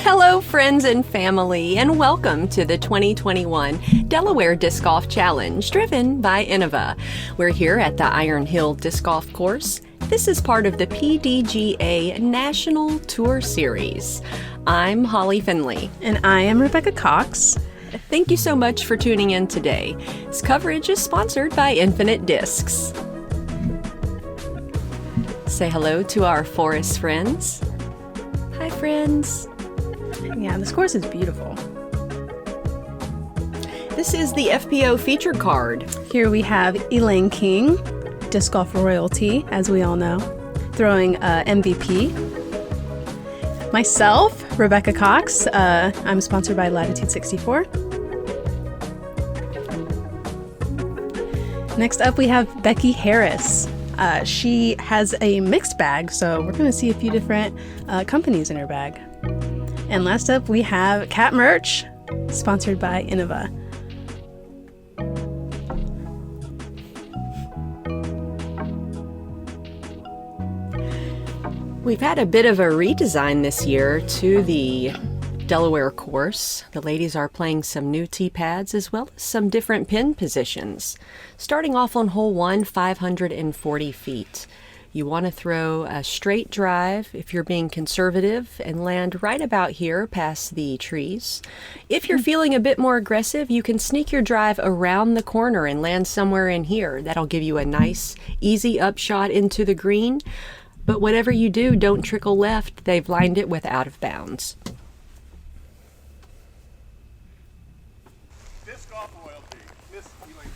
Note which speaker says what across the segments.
Speaker 1: Hello, friends and family, and welcome to the 2021 Delaware Disc Golf Challenge, driven by Innova. We're here at the Iron Hill Disc Golf Course. This is part of the PDGA National Tour Series. I'm Holly Finley.
Speaker 2: And I am Rebecca Cox.
Speaker 1: Thank you so much for tuning in today. This coverage is sponsored by Infinite Discs. Say hello to our forest friends. Hi, friends.
Speaker 2: Yeah, this course is beautiful.
Speaker 1: This is the FPO feature card.
Speaker 2: Here we have Elaine King, disc golf royalty, as we all know, throwing MVP. Myself, Rebecca Cox. I'm sponsored by Latitude 64. Next up, we have Becky Harris. She has a mixed bag, so we're going to see a few different companies in her bag. And last up, we have Mertsch, sponsored by Innova.
Speaker 1: We've had a bit of a redesign this year to the Delaware course. The ladies are playing some new tee pads as well as some different pin positions. Starting off on hole 1, 540 feet. You want to throw a straight drive if you're being conservative and land right about here past the trees. If you're feeling a bit more aggressive, you can sneak your drive around the corner and land somewhere in here. That'll give you a nice, easy upshot into the green. But whatever you do, don't trickle left. They've lined it with out of bounds.
Speaker 3: Disc golf royalty, Miss Elaine King.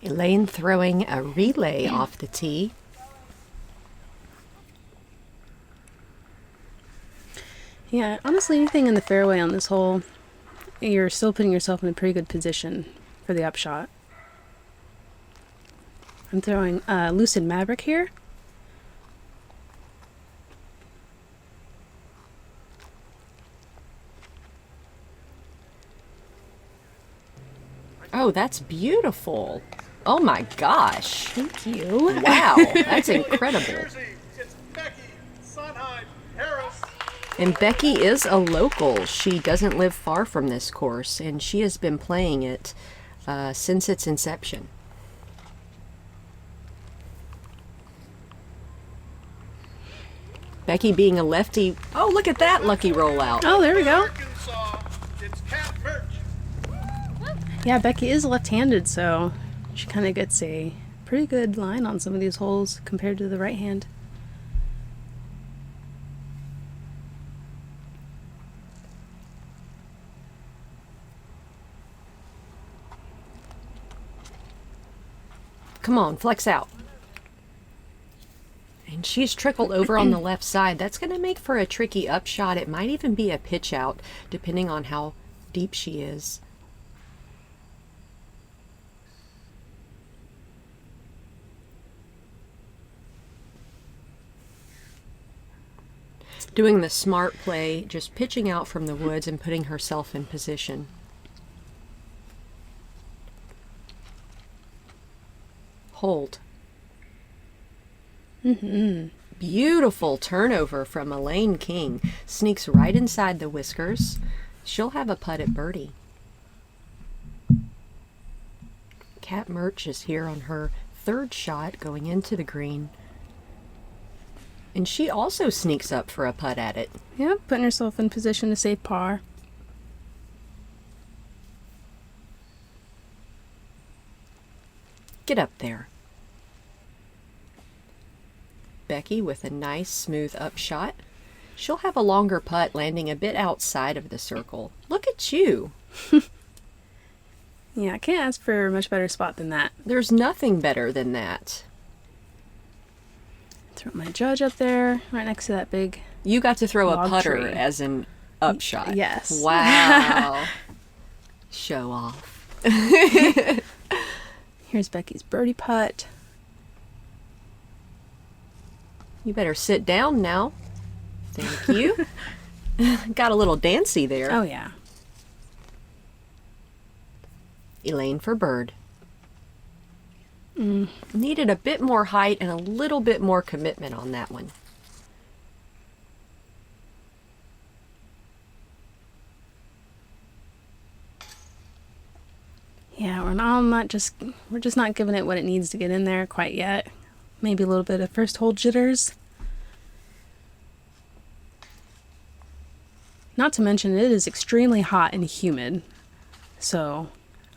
Speaker 1: Elaine throwing a relay off the tee.
Speaker 2: Yeah, honestly, anything in the fairway on this hole, you're still putting yourself in a pretty good position for the upshot. I'm throwing Lucid Maverick here.
Speaker 1: Oh, that's beautiful. Oh my gosh.
Speaker 2: Thank you.
Speaker 1: Wow, that's incredible.
Speaker 3: Jersey, it's Becky Harris.
Speaker 1: And Becky is a local. She doesn't live far from this course, and she has been playing it since its inception. Becky being a lefty. Oh, look at that lucky rollout.
Speaker 2: Oh, there we go.
Speaker 3: Arkansas, it's Mertsch.
Speaker 2: Yeah, Becky is left-handed, so she kind of gets a pretty good line on some of these holes compared to the right hand.
Speaker 1: Come on, flex out. And she's trickled over on the left side. That's going to make for a tricky upshot. It might even be a pitch out, depending on how deep she is. Doing the smart play, just pitching out from the woods and putting herself in position. Hold. Beautiful turnover from Elaine King. Sneaks right inside the whiskers. She'll have a putt at birdie. Mertsch is here on her third shot going into the green. And she also sneaks up for a putt at it.
Speaker 2: Yep, putting herself in position to save par.
Speaker 1: Get up there. Becky with a nice smooth upshot. She'll have a longer putt landing a bit outside of the circle. Look at you.
Speaker 2: Yeah, I can't ask for a much better spot than that.
Speaker 1: There's nothing better than that.
Speaker 2: Throw my judge up there, right next to that big
Speaker 1: You got to throw a
Speaker 2: log
Speaker 1: putter
Speaker 2: tree.
Speaker 1: as an upshot.
Speaker 2: Yes.
Speaker 1: Wow. Show off.
Speaker 2: Here's Becky's birdie putt.
Speaker 1: You better sit down now. Thank you. Got a little dancy there.
Speaker 2: Oh, yeah.
Speaker 1: Elaine for bird. Needed a bit more height and a little bit more commitment on that one.
Speaker 2: Yeah, we're just not giving it what it needs to get in there quite yet. Maybe a little bit of first hold jitters. Not to mention it is extremely hot and humid. So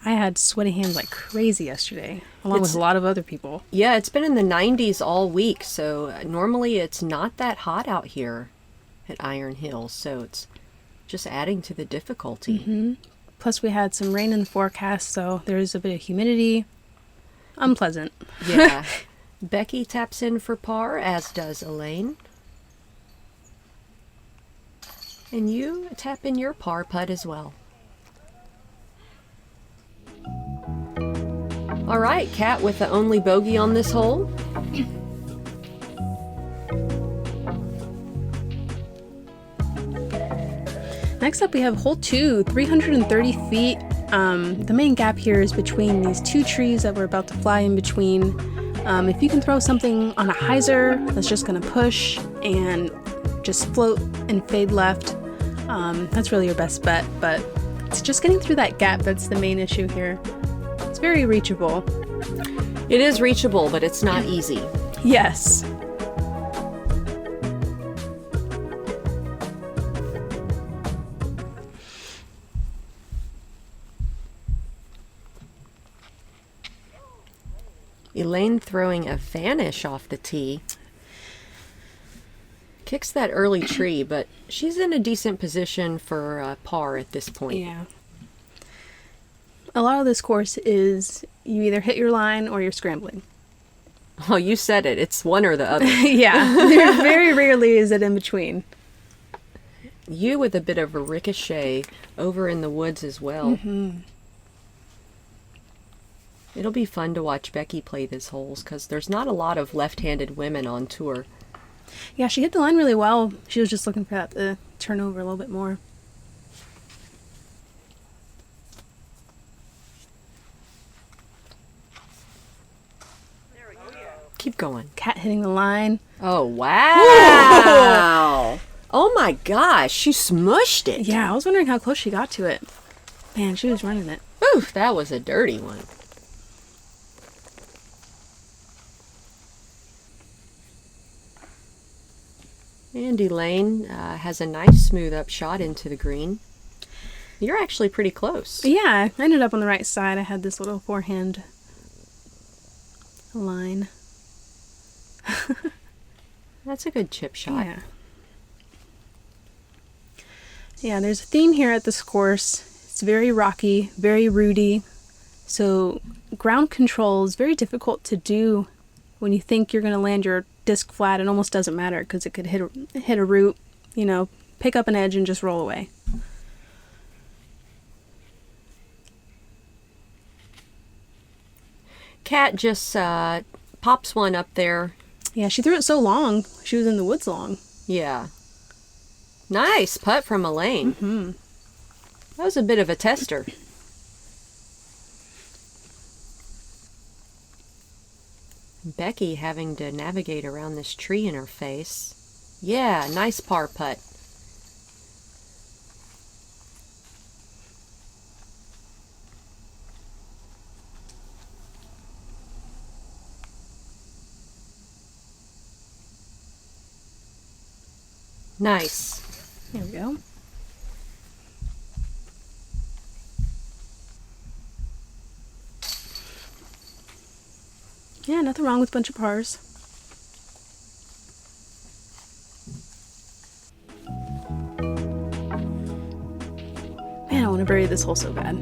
Speaker 2: I had sweaty hands like crazy yesterday, along with a lot of other people.
Speaker 1: Yeah, it's been in the 90s all week, so normally it's not that hot out here at Iron Hills, so it's just adding to the difficulty.
Speaker 2: Plus we had some rain in the forecast, so there's a bit of humidity. Unpleasant.
Speaker 1: Yeah. Becky taps in for par, as does Elaine. And you tap in your par putt as well. All right, Kat with the only bogey on this hole.
Speaker 2: Next up we have hole 2, 330 feet. The main gap here is between these two trees that we're about to fly in between. If you can throw something on a hyzer that's just going to push and just float and fade left, that's really your best bet. But it's just getting through that gap that's the main issue here. It's very reachable.
Speaker 1: It is reachable, but it's not easy.
Speaker 2: Yes.
Speaker 1: Elaine throwing a vanish off the tee. Kicks that early tree, but she's in a decent position for par at this point.
Speaker 2: Yeah. A lot of this course is you either hit your line or you're scrambling.
Speaker 1: Oh, you said it. It's one or the other.
Speaker 2: Yeah. Very rarely is it in between.
Speaker 1: You with a bit of a ricochet over in the woods as well. It'll be fun to watch Becky play these holes because there's not a lot of left-handed women on tour.
Speaker 2: Yeah, she hit the line really well. She was just looking for that to turn over a little bit more.
Speaker 1: Keep going.
Speaker 2: Cat hitting the line.
Speaker 1: Oh, wow. Oh, my gosh. She smushed it.
Speaker 2: Yeah, I was wondering how close she got to it. Man, she was running it.
Speaker 1: Oof, that was a dirty one. And Elaine has a nice smooth up shot into the green. You're actually pretty close.
Speaker 2: Yeah, I ended up on the right side. I had this little forehand line.
Speaker 1: That's a good chip shot.
Speaker 2: Yeah. Yeah, there's a theme here at this course. It's very rocky, very rooty. So ground control is very difficult to do when you think you're going to land your disc flat. It almost doesn't matter because it could hit a root, you know, pick up an edge and just roll away.
Speaker 1: Kat just pops one up there.
Speaker 2: Yeah, she threw it so long. She was in the woods long.
Speaker 1: Yeah. Nice putt from Elaine. That was a bit of a tester. Becky having to navigate around this tree in her face. Yeah, nice par putt. Nice.
Speaker 2: There we go. Yeah, nothing wrong with a bunch of pars. Man, I want to bury this hole so bad.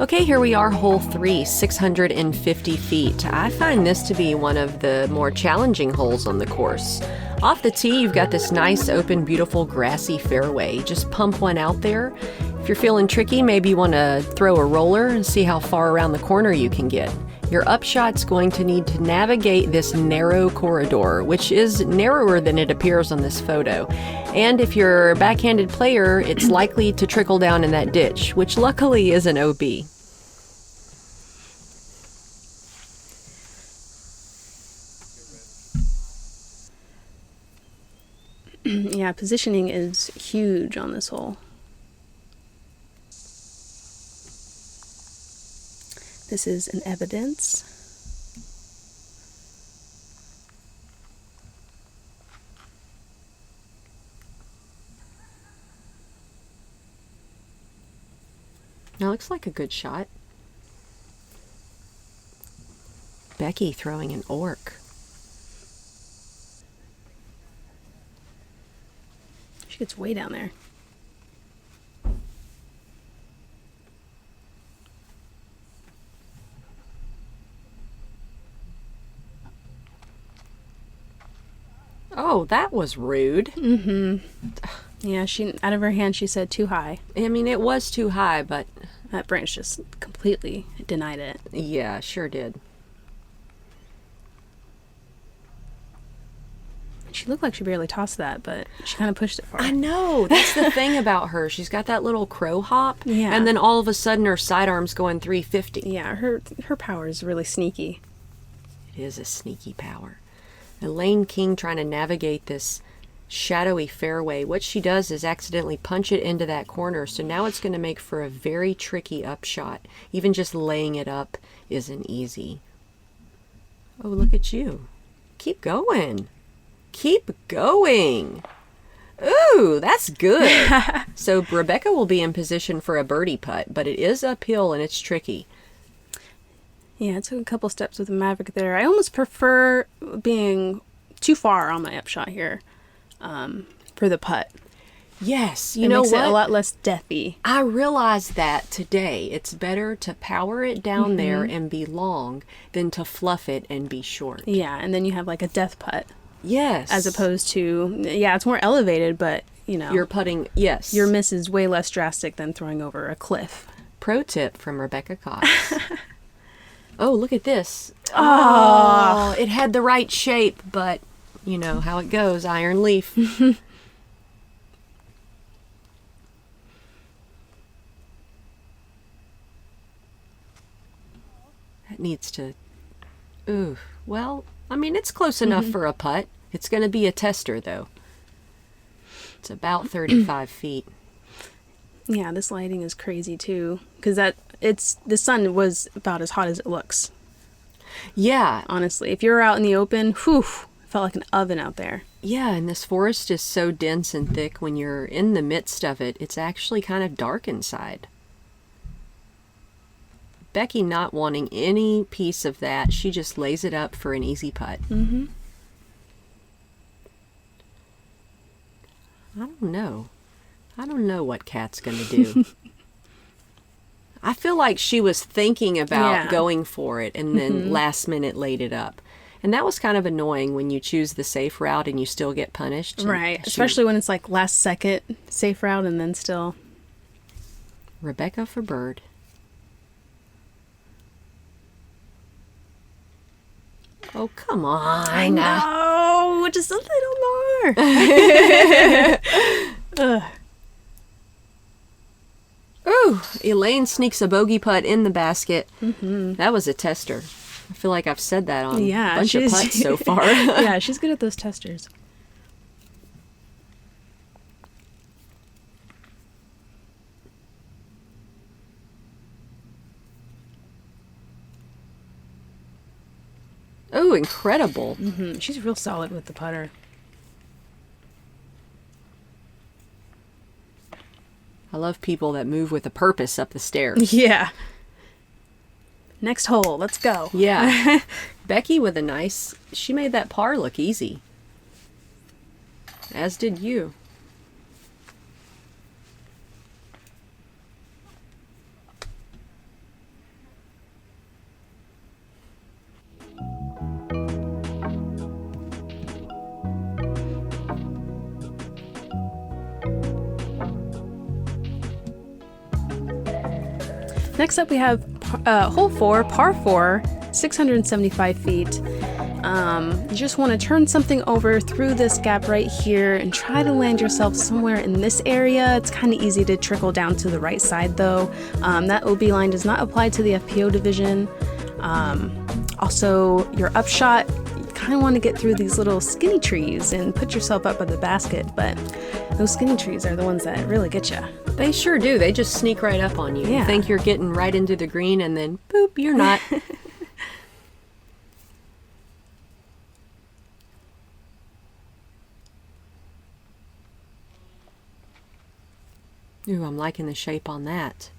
Speaker 1: Okay, here we are, hole 3, 650 feet. I find this to be one of the more challenging holes on the course. Off the tee, you've got this nice, open, beautiful, grassy fairway. Just pump one out there. If you're feeling tricky, maybe you want to throw a roller and see how far around the corner you can get. Your upshot's going to need to navigate this narrow corridor, which is narrower than it appears on this photo. And if you're a backhanded player, it's likely to trickle down in that ditch, which luckily is an OB.
Speaker 2: Yeah, positioning is huge on this hole. This is an evidence.
Speaker 1: That looks like a good shot. Becky throwing an orc.
Speaker 2: She gets way down there.
Speaker 1: Oh, that was rude.
Speaker 2: Mm-hmm. Yeah, she out of her hand she said too high.
Speaker 1: I mean, it was too high, but
Speaker 2: That branch just completely denied it.
Speaker 1: yeah, sure did.
Speaker 2: She looked like she barely tossed that, but she kind of pushed it far.
Speaker 1: I know. That's the thing about her. She's got that little crow hop.
Speaker 2: Yeah.
Speaker 1: And then all of a sudden her sidearm's going 350.
Speaker 2: Yeah, her power is really sneaky.
Speaker 1: It is a sneaky power. Elaine King trying to navigate this shadowy fairway. What she does is accidentally punch it into that corner. So now it's going to make for a very tricky upshot. Even just laying it up isn't easy. Oh, look at you. Keep going. Keep going. Ooh, that's good. So Rebecca will be in position for a birdie putt, but it is uphill and it's tricky.
Speaker 2: Yeah, it took a couple steps with the Maverick there. I almost prefer being too far on my upshot here for the putt.
Speaker 1: Yes,
Speaker 2: It
Speaker 1: know
Speaker 2: makes
Speaker 1: what?
Speaker 2: it a lot less deathy.
Speaker 1: I realized that today. It's better to power it down there and be long than to fluff it and be short.
Speaker 2: Yeah, and then you have like a death putt
Speaker 1: Yes.
Speaker 2: as opposed to, yeah, it's more elevated, but, you know,
Speaker 1: You're putting, yes.
Speaker 2: your miss is way less drastic than throwing over a cliff.
Speaker 1: Pro tip from Rebecca Cox. Oh, look at this.
Speaker 2: Ah.
Speaker 1: Oh, it had the right shape, but you know how it goes, iron leaf. That needs to, ooh, well, I mean, it's close enough for a putt. It's going to be a tester, though. It's about 35 feet.
Speaker 2: Yeah, this lighting is crazy too, because the sun was about as hot as it looks.
Speaker 1: Yeah,
Speaker 2: Honestly, if you're out in the open, whew, it felt like an oven out there.
Speaker 1: yeah, and this forest is so dense and thick. When you're in the midst of it, it's actually kind of dark inside. Becky not wanting any piece of that. She just lays it up for an easy putt.
Speaker 2: Mm-hmm.
Speaker 1: I don't know. I don't know what Kat's going to do. I feel like she was thinking about
Speaker 2: Yeah.
Speaker 1: going for it and then last minute laid it up. And that was kind of annoying when you choose the safe route and you still get punished. And
Speaker 2: Right,
Speaker 1: she-
Speaker 2: especially when it's like last second safe route and then still.
Speaker 1: Rebecca for bird. Oh, come on.
Speaker 2: I know, just a little more. Ugh.
Speaker 1: Ooh, Elaine sneaks a bogey putt in the basket. That was a tester. I feel like I've said that on
Speaker 2: Yeah,
Speaker 1: a bunch of
Speaker 2: she's-
Speaker 1: putts so far.
Speaker 2: Yeah, she's good at those testers.
Speaker 1: Oh, incredible.
Speaker 2: She's real solid with the putter.
Speaker 1: I love people that move with a purpose up the stairs.
Speaker 2: Yeah. Next hole, let's go.
Speaker 1: Yeah. Becky with a nice, she made that par look easy. As did you.
Speaker 2: Next up, we have hole 4, par 4, 675 feet. You just want to turn something over through this gap right here and try to land yourself somewhere in this area. It's kind of easy to trickle down to the right side though. That OB line does not apply to the FPO division. Also, your upshot, you kind of want to get through these little skinny trees and put yourself up by the basket, but those skinny trees are the ones that really get you.
Speaker 1: They sure do. They just sneak right up on you.
Speaker 2: Yeah.
Speaker 1: You think you're getting right into the green and then boop, you're not. Ooh, I'm liking the shape on that.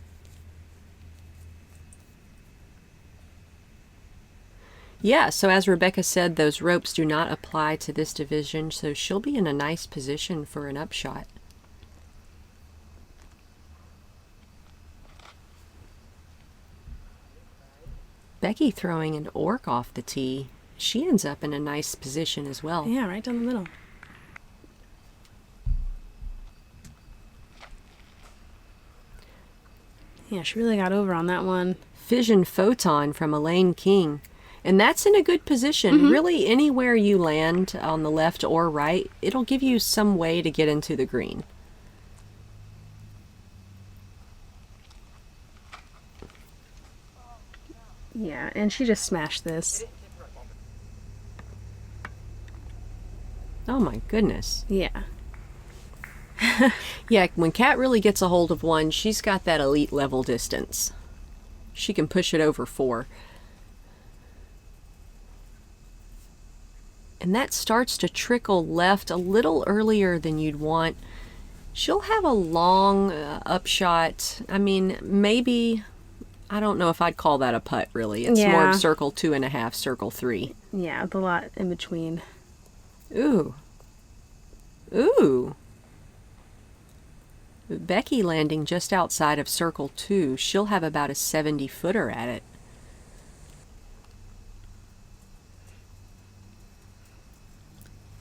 Speaker 1: Yeah, so as Rebecca said, those ropes do not apply to this division, so she'll be in a nice position for an upshot. Becky throwing an orc off the tee. She ends up in a nice position as well.
Speaker 2: Yeah, right down the middle. Yeah, she really got over on that one.
Speaker 1: Fission Photon from Elaine King. And that's in a good position. Really, anywhere you land on the left or right, it'll give you some way to get into the green.
Speaker 2: Yeah, and she just smashed this.
Speaker 1: Oh my goodness.
Speaker 2: Yeah.
Speaker 1: Yeah, when Kat really gets a hold of one, she's got that elite level distance. She can push it over 4. And that starts to trickle left a little earlier than you'd want. She'll have a long upshot. I mean, maybe, I don't know if I'd call that a putt, really. It's more of circle 2.5, circle 3.
Speaker 2: Yeah, with a lot in between.
Speaker 1: Ooh. Ooh. Becky landing just outside of circle 2. She'll have about a 70-footer at it.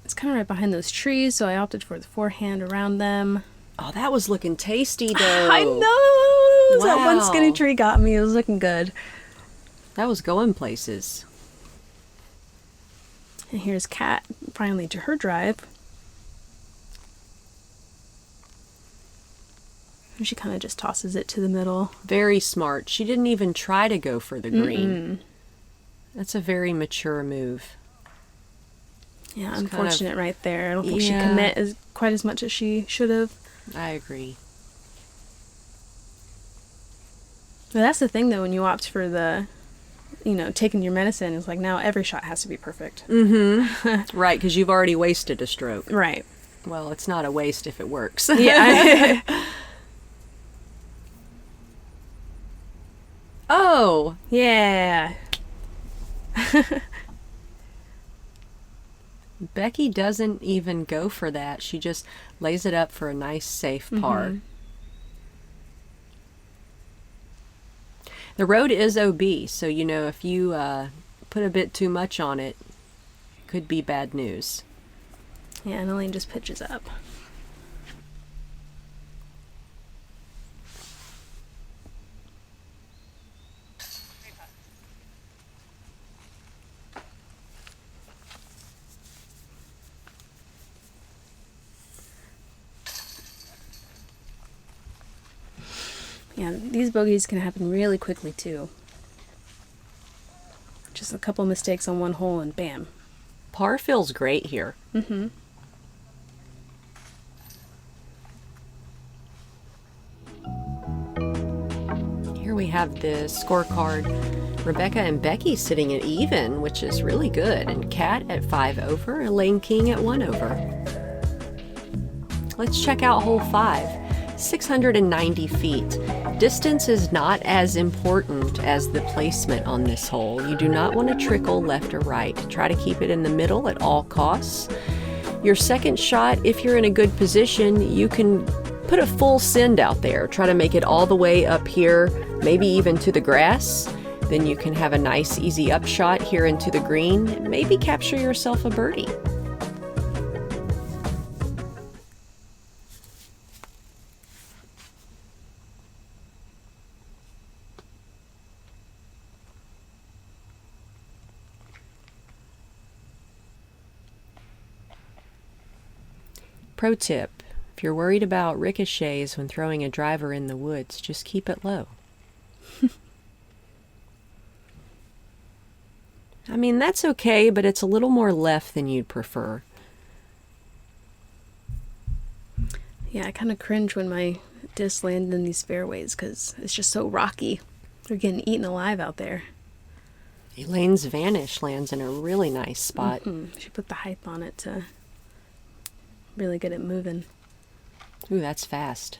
Speaker 2: It's kind of right behind those trees, so I opted for the forehand around them.
Speaker 1: Oh, that was looking tasty, though.
Speaker 2: I know! That one
Speaker 1: Wow.
Speaker 2: skinny tree got me. It was looking good.
Speaker 1: That was going places.
Speaker 2: And here's Kat finally to her drive. And she kind of just tosses it to the middle.
Speaker 1: Very smart. She didn't even try to go for the green. That's a very mature move.
Speaker 2: Yeah,
Speaker 1: It's
Speaker 2: unfortunate right there. I don't think she
Speaker 1: Yeah.
Speaker 2: commit quite as much as she should have.
Speaker 1: I agree.
Speaker 2: But that's the thing, though, when you opt for the, taking your medicine, it's like now every shot has to be perfect.
Speaker 1: Right, because you've already wasted a stroke.
Speaker 2: Right.
Speaker 1: Well, it's not a waste if it works.
Speaker 2: Yeah.
Speaker 1: Oh!
Speaker 2: Yeah.
Speaker 1: Becky doesn't even go for that. She just lays it up for a nice, safe par. The road is OB, so if you put a bit too much on it, could be bad news.
Speaker 2: Yeah, and Elaine just pitches up. Yeah, these bogeys can happen really quickly too. Just a couple mistakes on one hole and bam.
Speaker 1: Par feels great here. Here we have the scorecard. Rebecca and Becky sitting at even, which is really good, and Kat at 5 over, Elaine King at 1 over. Let's check out hole 5. 690 feet. Distance is not as important as the placement on this hole. You do not want to trickle left or right. Try to keep it in the middle at all costs. Your second shot, if you're in a good position, you can put a full send out there. Try to make it all the way up here, maybe even to the grass. Then you can have a nice easy upshot here into the green and maybe capture yourself a birdie. Pro tip, if you're worried about ricochets when throwing a driver in the woods, just keep it low. I mean, that's okay, but it's a little more left than you'd prefer.
Speaker 2: Yeah, I kind of cringe when my discs land in these fairways because it's just so rocky. They're getting eaten alive out there.
Speaker 1: Elaine's Vanish lands in a really nice spot.
Speaker 2: She put the height on it to really get it moving.
Speaker 1: Ooh, that's fast.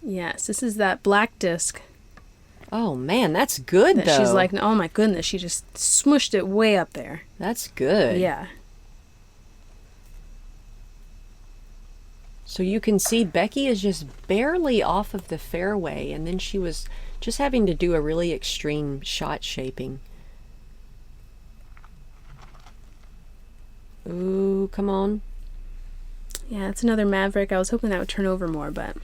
Speaker 2: Yes, this is that black disc.
Speaker 1: Oh, man, that's good,
Speaker 2: That
Speaker 1: though.
Speaker 2: she's like, oh my goodness, she just smushed it way up there.
Speaker 1: That's good.
Speaker 2: Yeah.
Speaker 1: So you can see Becky is just barely off of the fairway, and then she was just having to do a really extreme shot shaping. Ooh, come on.
Speaker 2: Yeah, it's another Maverick. I was hoping that would turn over more, but...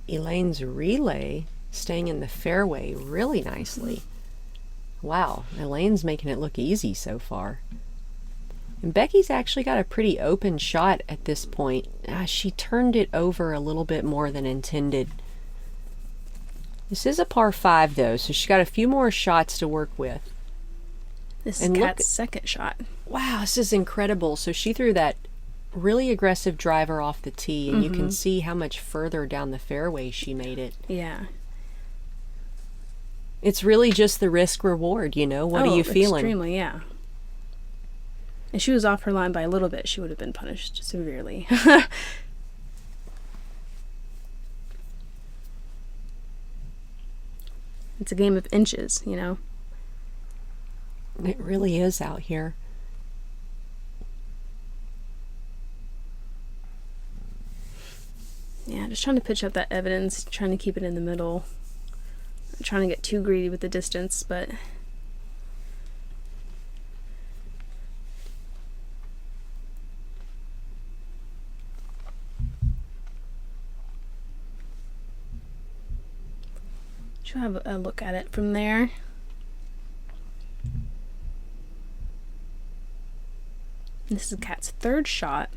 Speaker 1: Elaine's Relay staying in the fairway really nicely. Wow, Elaine's making it look easy so far. And Becky's actually got a pretty open shot at this point. She turned it over a little bit more than intended. This is a par 5 though, so she's got a few more shots to work with.
Speaker 2: This is Kat's second shot.
Speaker 1: Wow, this is incredible. So she threw that really aggressive driver off the tee, and you can see how much further down the fairway she made it.
Speaker 2: Yeah.
Speaker 1: It's really just the risk reward, you know? What are you feeling?
Speaker 2: Extremely, yeah. If she was off her line by a little bit, she would have been punished severely. It's a game of inches, you know?
Speaker 1: It really is out here.
Speaker 2: Yeah, just trying to pitch up that evidence, trying to keep it in the middle. Not trying to get too greedy with the distance, but... she'll have a look at it from there. This is Kat's third shot.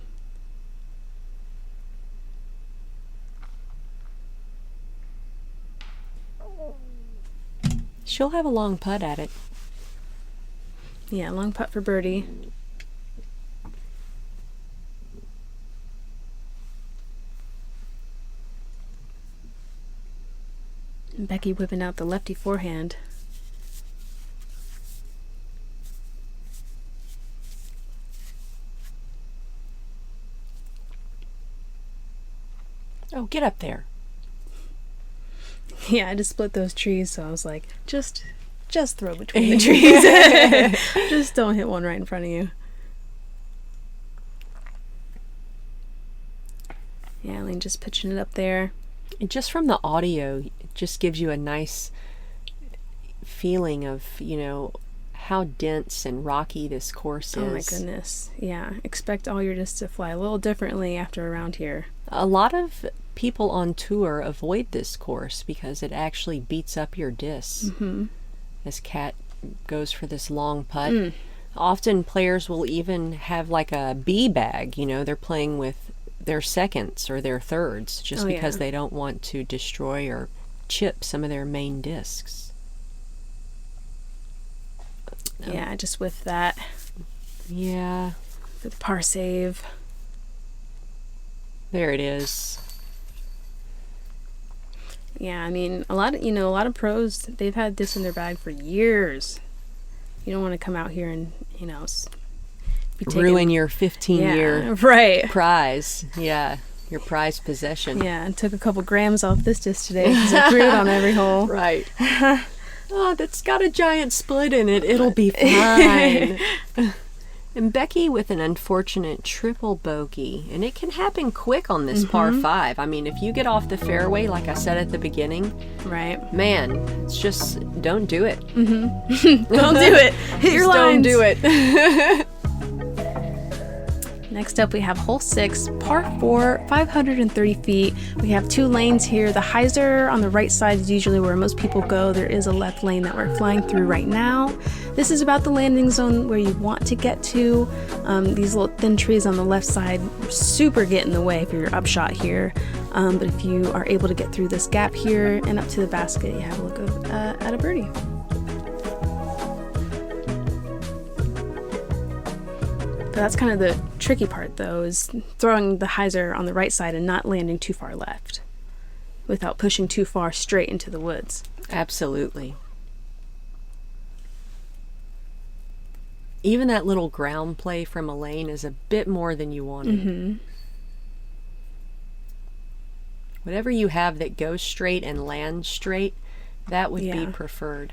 Speaker 1: She'll have a long putt at it.
Speaker 2: Yeah, long putt for birdie. And Becky whipping out the lefty forehand.
Speaker 1: Oh, get up there.
Speaker 2: Yeah, I just split those trees, so I was like, just throw between the trees. Just don't hit one right in front of you. Yeah, Elaine just pitching it up there.
Speaker 1: And just from the audio, it just gives you a nice feeling of, you know, how dense and rocky this course is.
Speaker 2: Oh my goodness. Yeah, expect all your discs to fly a little differently after around here.
Speaker 1: A lot of people on tour avoid this course because it actually beats up your discs. As Kat goes for this long putt. Often players will even have like a B bag, you know, they're playing with their seconds or their thirds just because they don't want to destroy or chip some of their main discs.
Speaker 2: Yeah, just with that.
Speaker 1: Yeah.
Speaker 2: For the par save.
Speaker 1: There it is.
Speaker 2: Yeah, I mean, a lot of pros, they've had this in their bag for years. You don't want to come out here and, you know, be
Speaker 1: ruin your 15-year
Speaker 2: right.
Speaker 1: prize. Yeah, your prized possession.
Speaker 2: Yeah, and took a couple grams off this disc today because I threw it on every hole.
Speaker 1: Right. Oh, that's got a giant split in it. It'll be fine. And Becky with an unfortunate triple bogey. And it can happen quick on this par 5. I mean, if you get off the fairway, like I said at the beginning,
Speaker 2: right,
Speaker 1: man, it's just don't do it.
Speaker 2: Don't do it. Hit your lines.
Speaker 1: Don't do it.
Speaker 2: Next up, we have hole 6, par 4, 530 feet. We have 2 lanes here. The hyzer on the right side is usually where most people go. There is a left lane that we're flying through right now. This is about the landing zone where you want to get to. These little thin trees on the left side super get in the way if you're upshot here. But if you are able to get through this gap here and up to the basket, you have a look at a birdie. That's kind of the tricky part, though, is throwing the hyzer on the right side and not landing too far left without pushing too far straight into the woods.
Speaker 1: Absolutely. Even that little ground play from Elaine is a bit more than you wanted.
Speaker 2: Mm-hmm.
Speaker 1: Whatever you have that goes straight and lands straight, that would be preferred.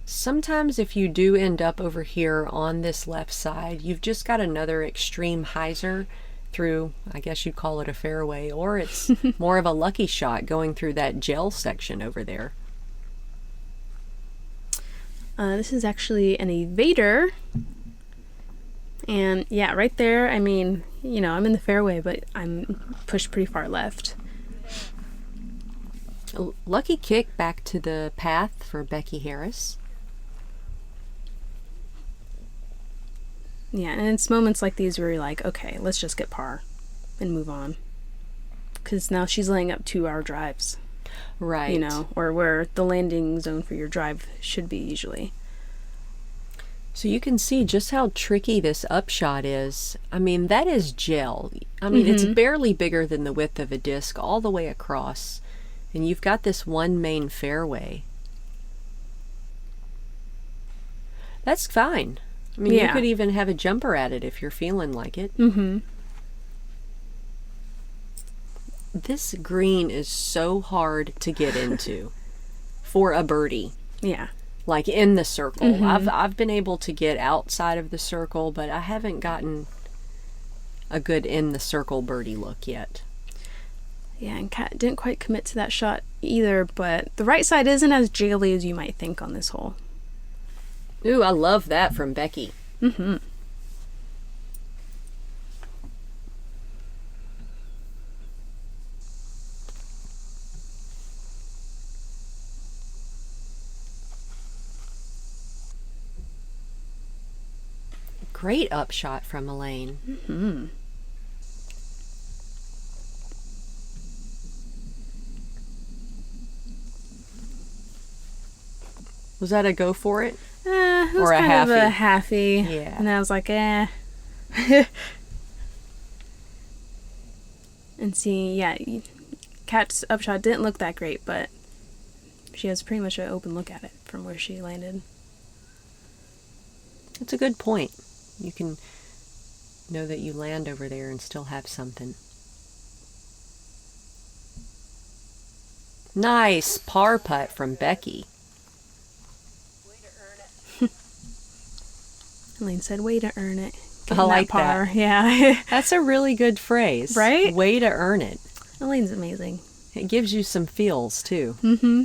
Speaker 1: Sometimes if you do end up over here on this left side, you've just got another extreme hyzer through, I guess you'd call it a fairway, or it's more of a lucky shot going through that gel section over there.
Speaker 2: This is actually an evader. And yeah, right there, I mean, you know, I'm in the fairway, but I'm pushed pretty far left.
Speaker 1: A lucky kick back to the path for Becky Harris.
Speaker 2: Yeah, and it's moments like these where you're like, okay, let's just get par and move on. Because now she's laying up 2-hour drives.
Speaker 1: Right.
Speaker 2: You know, or where the landing zone for your drive should be usually.
Speaker 1: So you can see just how tricky this upshot is. I mean, that is gel. I mean, it's barely bigger than the width of a disc all the way across. And you've got this one main fairway. That's fine. I mean, you could even have a jumper at it if you're feeling like it.
Speaker 2: Mm-hmm.
Speaker 1: This green is so hard to get into for a birdie.
Speaker 2: Yeah.
Speaker 1: Like in the circle. I've been able to get outside of the circle, but I haven't gotten a good in the circle birdie look yet.
Speaker 2: Yeah, and Kat didn't quite commit to that shot either, but the right side isn't as jiggly as you might think on this hole.
Speaker 1: Ooh, I love that from Becky.
Speaker 2: Mm-hmm.
Speaker 1: Great upshot from Elaine.
Speaker 2: Mm-hmm.
Speaker 1: Was that a go for it?
Speaker 2: It was
Speaker 1: Or a
Speaker 2: kind of a
Speaker 1: halfie?
Speaker 2: halfie.
Speaker 1: Yeah.
Speaker 2: And I was like, And see, yeah, Kat's upshot didn't look that great, but she has pretty much an open look at it from where she landed.
Speaker 1: That's a good point. You can know that you land over there and still have something. Nice par putt from Becky.
Speaker 2: Elaine said, way to earn it.
Speaker 1: I like
Speaker 2: par.
Speaker 1: that.
Speaker 2: Yeah.
Speaker 1: That's a really good phrase.
Speaker 2: Right?
Speaker 1: Way to earn it.
Speaker 2: Elaine's amazing.
Speaker 1: It gives you some feels, too.
Speaker 2: Mm-hmm.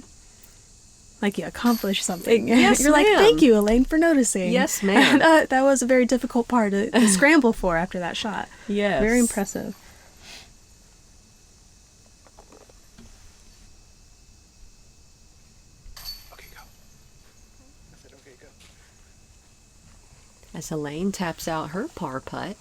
Speaker 2: Like you accomplished something.
Speaker 1: Yes,
Speaker 2: You're like,
Speaker 1: ma'am.
Speaker 2: thank you, Elaine, for noticing.
Speaker 1: Yes, ma'am.
Speaker 2: That was a very difficult part to scramble for after that shot.
Speaker 1: Yes.
Speaker 2: Very impressive.
Speaker 3: Okay, go. I said, okay, go.
Speaker 1: As Elaine taps out her par putt.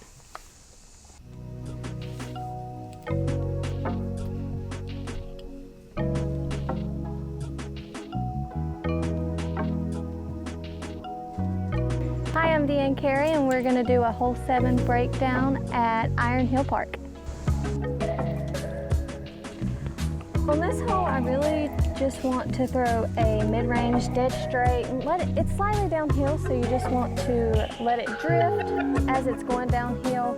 Speaker 4: Hi, I'm Deanne Carey, and we're going to do a hole 7 breakdown at Iron Hill Park. On this hole, I really just want to throw a mid-range dead straight and it's slightly downhill, so you just want to let it drift as it's going downhill.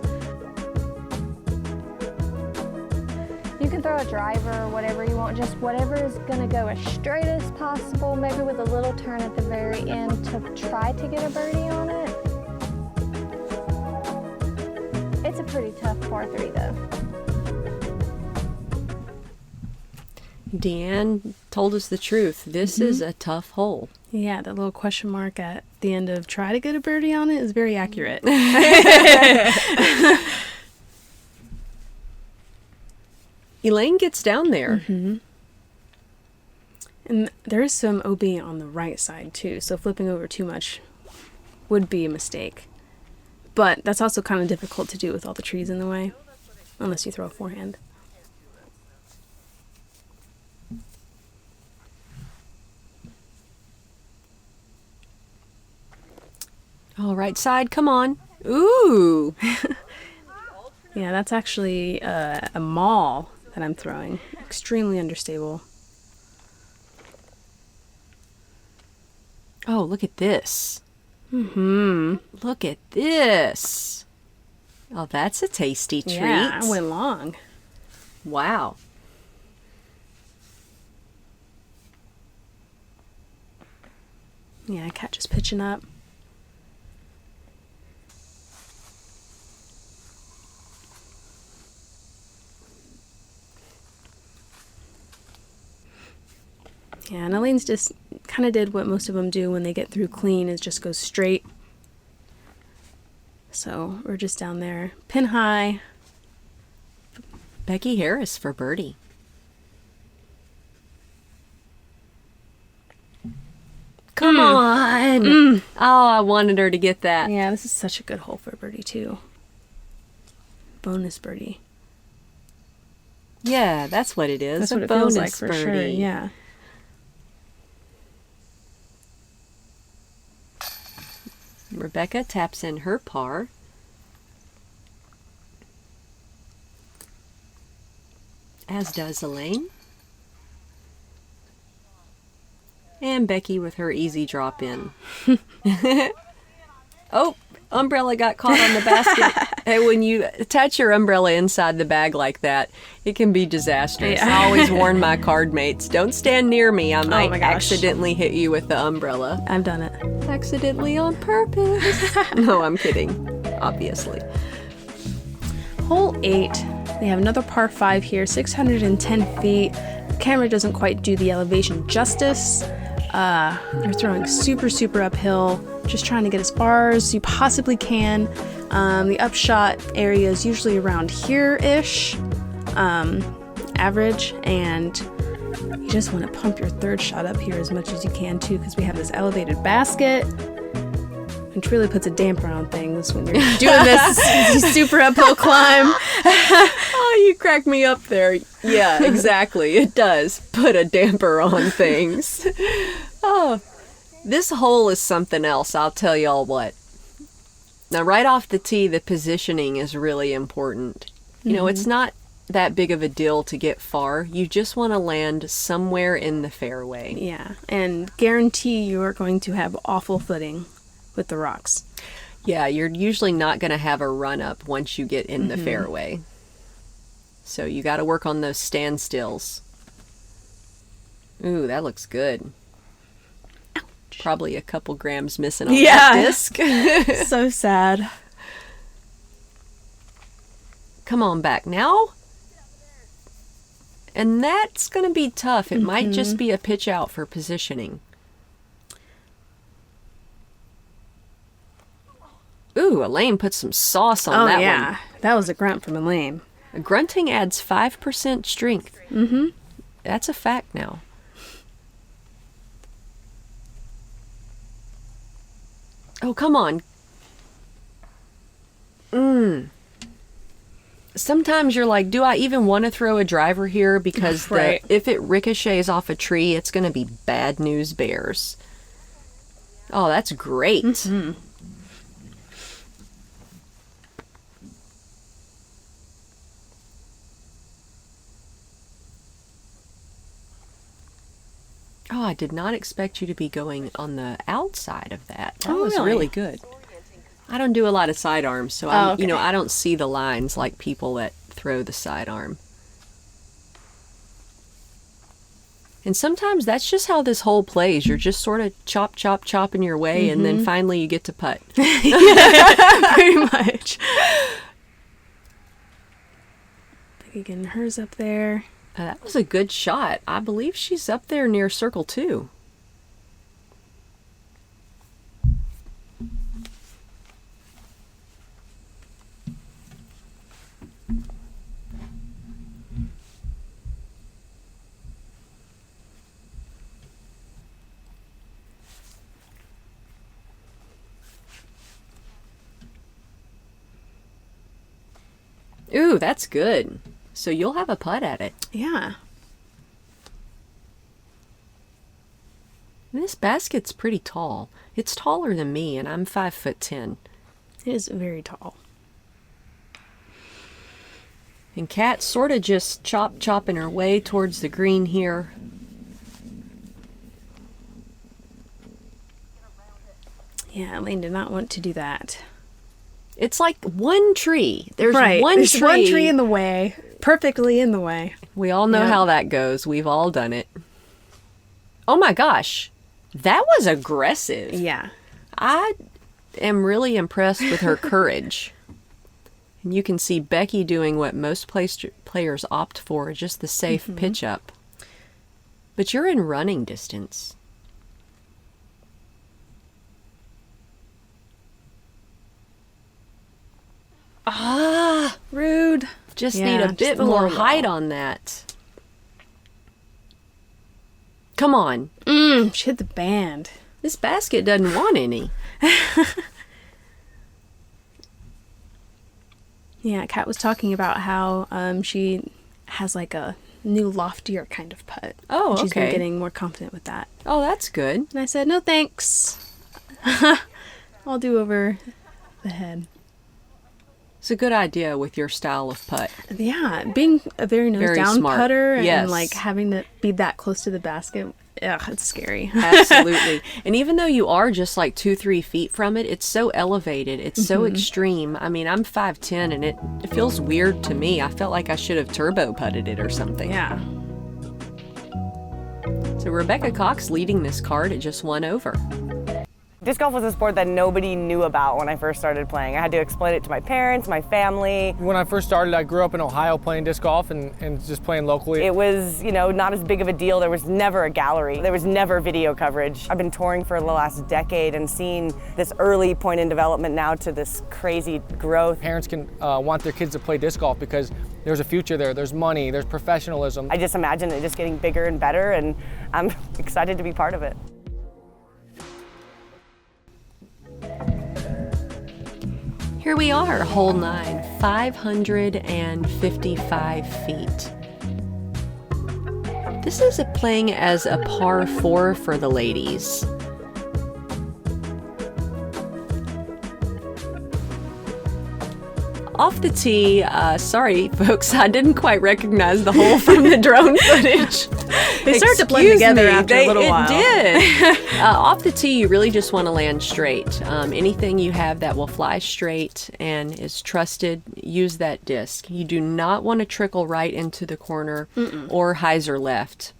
Speaker 4: You can throw a driver or whatever you want, just whatever is going to go as straight as possible, maybe with a little turn at the very end to try to get a birdie on it. It's a pretty tough par 3 though.
Speaker 1: Deanne told us the truth. This is a tough hole.
Speaker 2: Yeah, that little question mark at the end of try to get a birdie on it is very accurate.
Speaker 1: Elaine gets down there.
Speaker 2: And there is some OB on the right side too, so flipping over too much would be a mistake. But that's also kind of difficult to do with all the trees in the way, unless you throw a forehand.
Speaker 1: All right side, come on. Ooh.
Speaker 2: Yeah, that's actually a maul that I'm throwing. Extremely understable.
Speaker 1: Oh, look at this. Look at this. Oh, that's a tasty treat.
Speaker 2: Yeah, I went long.
Speaker 1: Wow.
Speaker 2: Yeah, cat just pitching up. Yeah, and Elaine's just kind of did what most of them do when they get through clean, is just go straight. So we're just down there, pin high.
Speaker 1: Becky Harris for birdie. Come on. Oh, I wanted her to get that.
Speaker 2: Yeah, this is such a good hole for a birdie too. Bonus birdie.
Speaker 1: Yeah, that's what it is.
Speaker 2: That's
Speaker 1: a
Speaker 2: what it
Speaker 1: bonus
Speaker 2: feels like for
Speaker 1: birdie.
Speaker 2: sure. Yeah.
Speaker 1: Rebecca taps in her par. As does Elaine. And Becky with her easy drop in. Oh, umbrella got caught on the basket. Hey, when you attach your umbrella inside the bag like that, it can be disastrous.
Speaker 2: Yeah.
Speaker 1: I always warn my card mates, don't stand near me. I might
Speaker 2: my gosh.
Speaker 1: accidentally hit you with the umbrella.
Speaker 2: I've done it.
Speaker 1: Accidentally on purpose. No, I'm kidding. Obviously.
Speaker 2: Hole 8. We have another par 5 here, 610 feet. The camera doesn't quite do the elevation justice. You're throwing super uphill, just trying to get as far as you possibly can. The upshot area is usually around here-ish, average, and you just want to pump your third shot up here as much as you can too, because we have this elevated basket, which really puts a damper on things when you're doing this super uphill climb.
Speaker 1: Oh, you cracked me up there. Yeah, exactly. It does put a damper on things. Oh, this hole is something else, I'll tell y'all what. Now, right off the tee, the positioning is really important. You know, it's not that big of a deal to get far. You just want to land somewhere in the fairway.
Speaker 2: Yeah, and guarantee you are going to have awful footing with the rocks.
Speaker 1: Yeah, you're usually not going to have a run up once you get in the fairway. So you got to work on those standstills. Ooh, that looks good. Ouch. Probably a couple grams missing on that disc.
Speaker 2: So sad.
Speaker 1: Come on back now. And that's going to be tough. It might just be a pitch out for positioning. Ooh, Elaine put some sauce on that one.
Speaker 2: That was a grunt from Elaine.
Speaker 1: Grunting adds 5% strength. That's a fact now. Oh, come on. Sometimes you're like, do I even want to throw a driver here? Because
Speaker 2: Right.
Speaker 1: if it ricochets off a tree, it's going to be bad news bears. Oh, that's great. Oh, I did not expect you to be going on the outside of that. That was really good. I don't do a lot of sidearms, so I'm, you know, I don't see the lines like people that throw the sidearm. And sometimes that's just how this hole plays. You're just sort of chopping your way, and then finally you get to putt.
Speaker 2: Pretty much. Becky getting hers up there.
Speaker 1: That was a good shot. I believe she's up there near circle 2. Ooh, that's good. So you'll have a putt at it.
Speaker 2: Yeah.
Speaker 1: This basket's pretty tall. It's taller than me, and I'm 5'10".
Speaker 2: It is very tall.
Speaker 1: And Kat's sort of just chopping her way towards the green here.
Speaker 2: Yeah, Elaine did not want to do that.
Speaker 1: It's like one tree. There's
Speaker 2: There's
Speaker 1: one tree
Speaker 2: in the way. Perfectly in the way.
Speaker 1: We all know how that goes. We've all done it. Oh my gosh. That was aggressive.
Speaker 2: Yeah.
Speaker 1: I am really impressed with her courage. And you can see Becky doing what most players opt for, just the safe pitch up. But you're in running distance.
Speaker 2: Ah, rude.
Speaker 1: Just
Speaker 2: Yeah,
Speaker 1: need a
Speaker 2: just
Speaker 1: bit
Speaker 2: a
Speaker 1: more
Speaker 2: little
Speaker 1: height
Speaker 2: low.
Speaker 1: on that. Come on.
Speaker 2: She hit the band.
Speaker 1: This basket doesn't want any.
Speaker 2: Yeah, Kat was talking about how she has like a new loftier kind of putt.
Speaker 1: Oh,
Speaker 2: She's been
Speaker 1: okay.
Speaker 2: getting more confident with that.
Speaker 1: Oh, that's good.
Speaker 2: And I said, no thanks. I'll do over the head.
Speaker 1: It's a good idea with your style of putt.
Speaker 2: Yeah, being a very nose
Speaker 1: Very
Speaker 2: down
Speaker 1: smart.
Speaker 2: putter
Speaker 1: Yes.
Speaker 2: and like having to be that close to the basket, ugh, it's scary.
Speaker 1: Absolutely. And even though you are just like 2-3 feet from it, it's so elevated. It's so extreme. I mean, I'm 5'10", and it feels weird to me. I felt like I should have turbo putted it or something.
Speaker 2: Yeah.
Speaker 1: So Rebecca Cox leading this card at just 1 over.
Speaker 5: Disc golf was a sport that nobody knew about when I first started playing. I had to explain it to my parents, my family.
Speaker 3: When I first started, I grew up in Ohio playing disc golf and just playing locally.
Speaker 5: It was, not as big of a deal. There was never a gallery. There was never video coverage. I've been touring for the last decade and seen this early point in development now to this crazy growth.
Speaker 3: Parents can want their kids to play disc golf because there's a future there, there's money, there's professionalism.
Speaker 5: I just imagine it just getting bigger and better, and I'm excited to be part of it.
Speaker 1: Here we are, hole 9, 555 feet. This is playing as a par 4 for the ladies. Off the tee, sorry folks, I didn't quite recognize the hole from the drone footage.
Speaker 2: They start to blend together after a little while.
Speaker 1: It did. Off the tee, you really just want to land straight. Anything you have that will fly straight and is trusted, use that disc. You do not want to trickle right into the corner or hyzer left.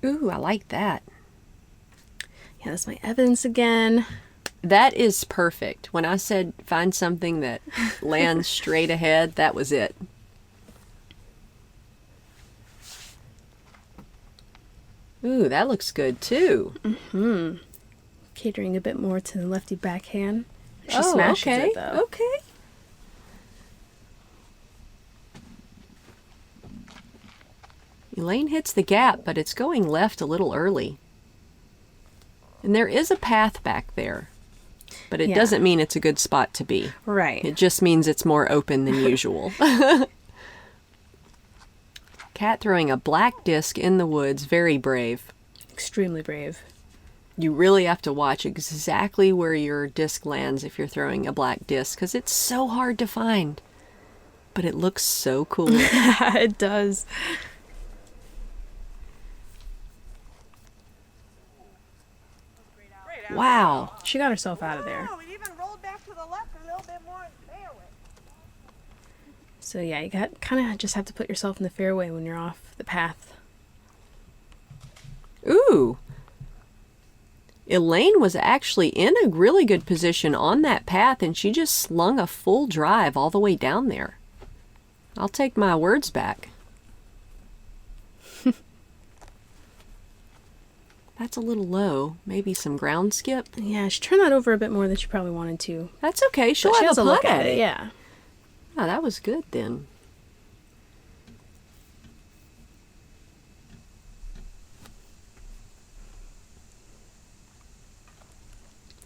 Speaker 1: Ooh, I like that.
Speaker 2: Yeah, that's my evidence again.
Speaker 1: That is perfect. When I said find something that lands straight ahead, that was it. Ooh, that looks good too.
Speaker 2: Catering a bit more to the lefty backhand. She smashes
Speaker 1: okay.
Speaker 2: it though.
Speaker 1: Okay. Elaine hits the gap, but it's going left a little early. And there is a path back there, but it
Speaker 2: Yeah.
Speaker 1: doesn't mean it's a good spot to be.
Speaker 2: Right.
Speaker 1: It just means it's more open than usual. Cat throwing a black disc in the woods, very brave.
Speaker 2: Extremely brave.
Speaker 1: You really have to watch exactly where your disc lands if you're throwing a black disc, because it's so hard to find. But it looks so cool.
Speaker 2: It does.
Speaker 1: Wow.
Speaker 2: She got herself out of there.
Speaker 5: It even rolled back to the left a little bit more in the fairway.
Speaker 2: So yeah, you kind of just have to put yourself in the fairway when you're off the path.
Speaker 1: Ooh. Elaine was actually in a really good position on that path, and she just slung a full drive all the way down there. I'll take my words back. That's a little low. Maybe some ground skip.
Speaker 2: Yeah, she turned that over a bit more than she probably wanted to.
Speaker 1: That's okay. She'll
Speaker 2: But she
Speaker 1: have
Speaker 2: has
Speaker 1: a
Speaker 2: a look
Speaker 1: putt
Speaker 2: at it. Yeah.
Speaker 1: Oh, that was good then.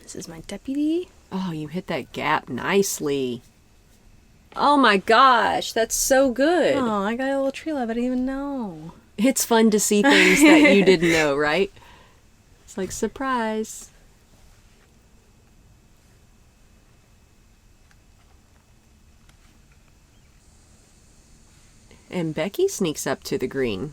Speaker 2: This is my deputy.
Speaker 1: Oh, you hit that gap nicely. Oh my gosh, that's so good.
Speaker 2: Oh, I got a little tree love I didn't even know.
Speaker 1: It's fun to see things that you didn't know, right? It's like, surprise. And Becky sneaks up to the green.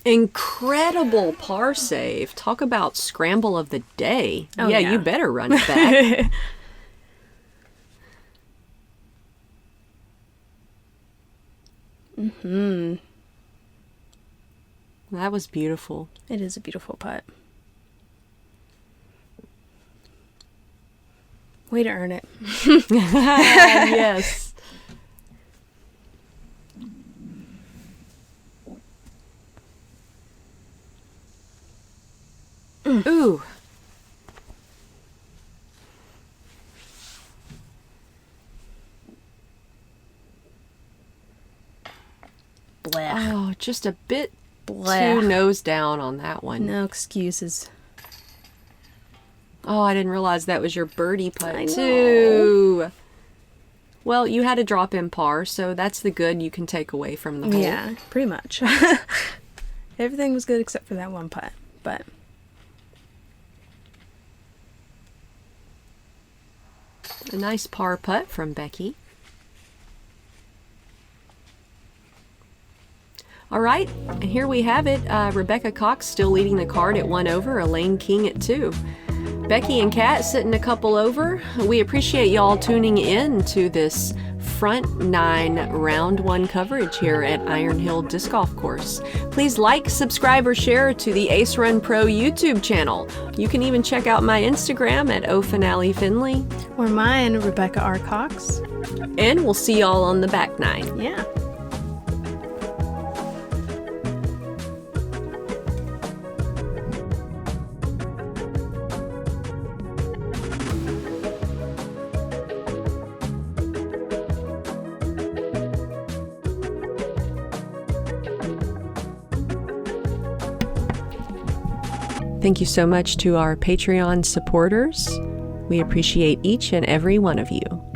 Speaker 1: Incredible par save. Talk about scramble of the day.
Speaker 2: Oh,
Speaker 1: yeah,
Speaker 2: yeah.
Speaker 1: You better run it back. That was beautiful.
Speaker 2: It is a beautiful putt. Way to earn it.
Speaker 1: Yes. Ooh.
Speaker 2: Blech.
Speaker 1: Oh, just a bit
Speaker 2: Blech.
Speaker 1: too nose down on that one.
Speaker 2: No excuses.
Speaker 1: Oh, I didn't realize that was your birdie putt
Speaker 2: I know.
Speaker 1: too. Well, you had a drop in par, so that's the good you can take away from the hole.
Speaker 2: Yeah, pretty much. Everything was good except for that one putt, but
Speaker 1: A nice par putt from Becky. All right, and here we have it. Rebecca Cox still leading the card at 1 over, Elaine King at 2. Becky and Kat sitting a couple over. We appreciate y'all tuning in to this front 9 round 1 coverage here at Iron Hill Disc Golf Course. Please like, subscribe, or share to the Ace Run Pro YouTube channel. You can even check out my Instagram at ofinalefinley.
Speaker 2: or mine, Rebecca R. Cox.
Speaker 1: And we'll see y'all on the back 9.
Speaker 2: Yeah.
Speaker 1: Thank you so much to our Patreon supporters. We appreciate each and every one of you.